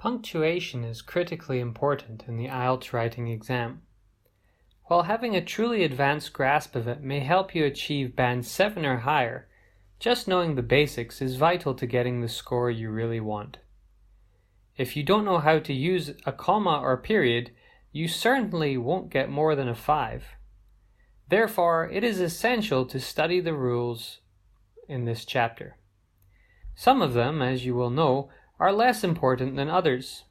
Punctuation is critically important in the IELTS writing exam. While having a truly advanced grasp of it may help you achieve band 7 or higher, just knowing the basics is vital to getting the score you really want. If you don't know how to use a comma or period, you certainly won't get more than a 5. Therefore, it is essential to study the rules in this chapter. Some of them, as you will know, are less important than others.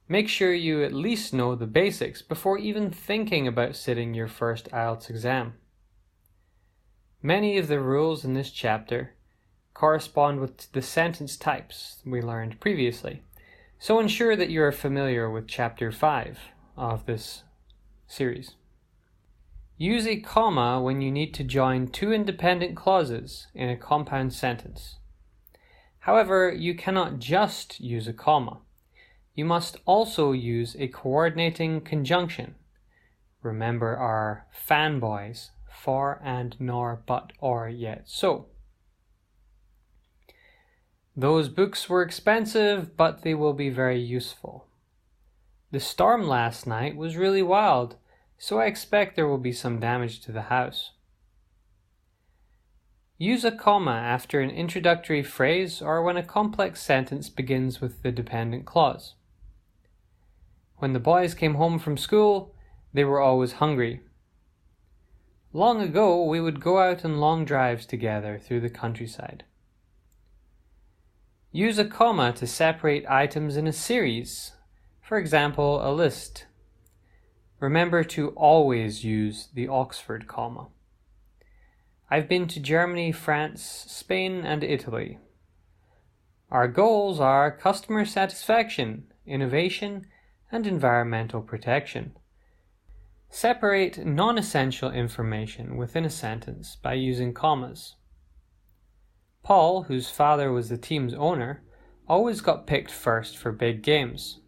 Make sure you at least know the basics before even thinking about sitting your first IELTS exam. Many of the rules in this chapter correspond with the sentence types we learned previously, so ensure that you are familiar with Chapter 5 of this series. Use a comma when you need to join two independent clauses in a compound sentence. However, you cannot just use a comma. You must also use a coordinating conjunction. Remember our fanboys, for and nor, but, or, yet, so. Those books were expensive, but they will be very useful. The storm last night was really wild, so I expect there will be some damage to the house. Use a comma after an introductory phrase or when a complex sentence begins with the dependent clause. When the boys came home from school, they were always hungry. Long ago, we would go out on long drives together through the countryside. Use a comma to separate items in a series, for example, a list. Remember to always use the Oxford comma. I've been to Germany, France, Spain, and Italy. Our goals are customer satisfaction, innovation, and environmental protection. Separate non-essential information within a sentence by using commas. Paul, whose father was the team's owner, always got picked first for big games.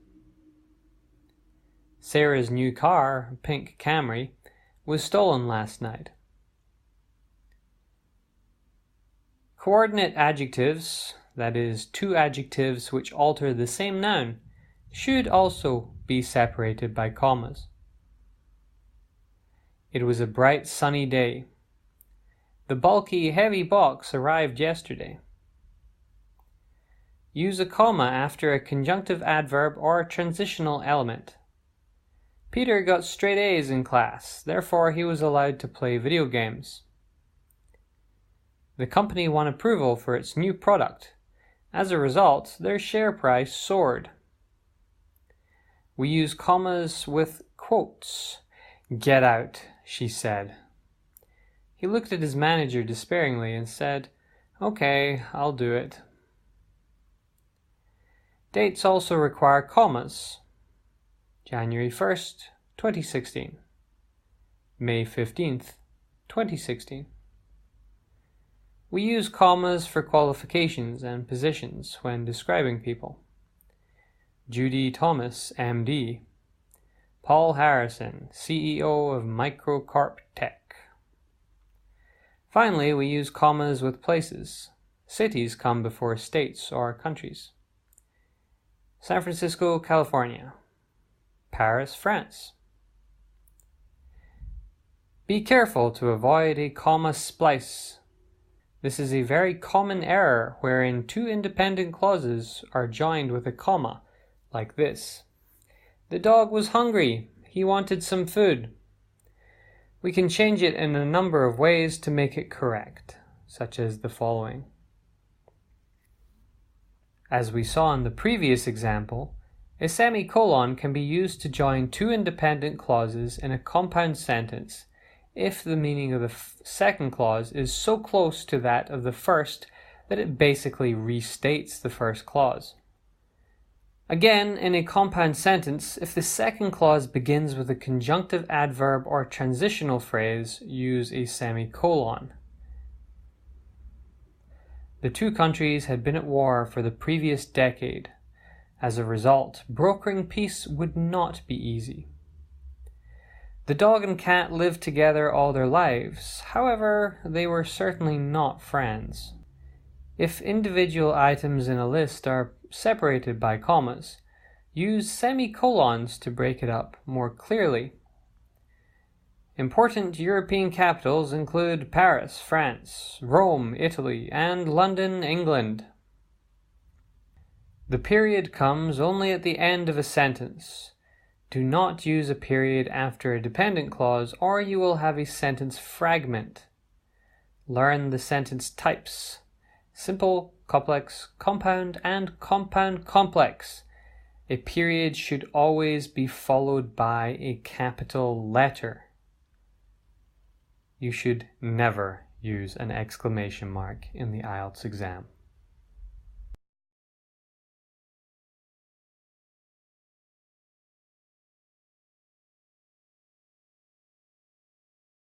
Sarah's new car, a pink Camry, was stolen last night. Coordinate adjectives, that is, two adjectives which alter the same noun, should also be separated by commas. It was a bright sunny day. The bulky, heavy box arrived yesterday. Use a comma after a conjunctive adverb or transitional element. Peter got straight A's in class, therefore he was allowed to play video games. The company won approval for its new product. As a result, their share price soared. We use commas with quotes. "Get out," she said. He looked at his manager despairingly and said, "Okay, I'll do it." Dates also require commas. January 1st, 2016. May 15th, 2016. We use commas for qualifications and positions when describing people. Judy Thomas, MD. Paul Harrison, CEO of Microcorp Tech. Finally, we use commas with places. Cities come before states or countries. San Francisco, California. Paris, France. Be careful to avoid a comma splice. This is a very common error wherein two independent clauses are joined with a comma, like this. The dog was hungry. He wanted some food. We can change it in a number of ways to make it correct, such as the following. As we saw in the previous example, a semicolon can be used to join two independent clauses in a compound sentence if the meaning of the second clause is so close to that of the first that it basically restates the first clause. Again, in a compound sentence, if the second clause begins with a conjunctive adverb or transitional phrase, use a semicolon. The two countries had been at war for the previous decade. As a result, brokering peace would not be easy. The dog and cat lived together all their lives. However, they were certainly not friends. If individual items in a list are separated by commas, use semicolons to break it up more clearly. Important European capitals include Paris, France, Rome, Italy, and London, England. The period comes only at the end of a sentence. Do not use a period after a dependent clause or you will have a sentence fragment. Learn the sentence types: simple, complex, compound, and compound complex. A period should always be followed by a capital letter. You should never use an exclamation mark in the IELTS exam.